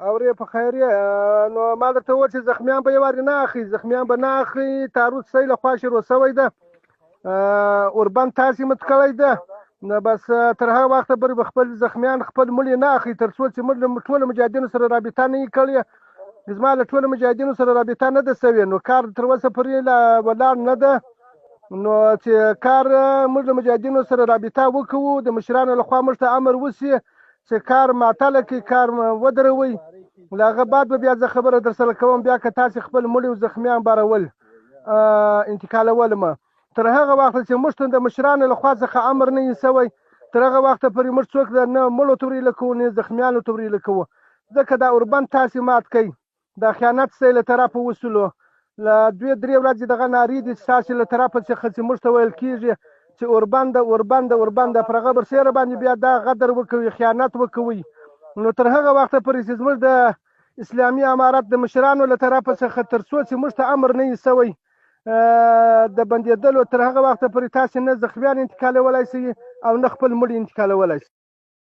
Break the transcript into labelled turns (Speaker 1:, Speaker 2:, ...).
Speaker 1: اورې په خیریه نو ما درته وویل چې زخمیان به یې وارې نه اخلي، زخمیان به نه اخلي. تعرض صحیح له خوا شروع شوی ده، اوربند تاسې مت کړی ده. نو بس تر هغه وخته پورې به خپل زخمیان خپل مړي نه اخلي تر څو چې موږ له ټولو مجاهدینو سره رابطه نه وي کړې. زما له ټولو مجاهدینو سره رابطه نه ده شوې، نو کار تر اوسه پورې ولاړ نه ده. نو چې کار موږ له مجاهدینو سره رابطه وکړو، د مشرانو لخوا موږ ته امر وشي چې کار معطله کړي، کار ودروئ. له هغه بعد به بیا زه خبره در سره کوم، بیا که تاسې خپل مړي او زخمیان بارول انتقالول ما تر هغه وخته چې موږ ته د مشرانو لخوا څخه امر نه وي شوی، تر هغه وخته پورې موږ څوک نه مړو ته وریله کوو نه زخمیانو ته وریله کوو. ځکه دا اوربند تاسې مات کوي، دا خیانت څه له طرفه وسلو له 2-3 ورځې دغه نارې دي چې تاسې له طرفه څخه چې موږ ته ویل کېږي چې اوربند پر هغه برسېره باندې بیا دا غدر وکوي، خیانت وکوي. نو تر هغه وخته پورې چې زموږ د اسلامي امارت د مشرانو له طرفه څخه تر څو چې موږ ته امر نه وي شوی د بندېدلو، تر هغه وخته پورې تاسې نه زخمیان انتقالولی شئ او نه خپل مړي انتقالولی شئ.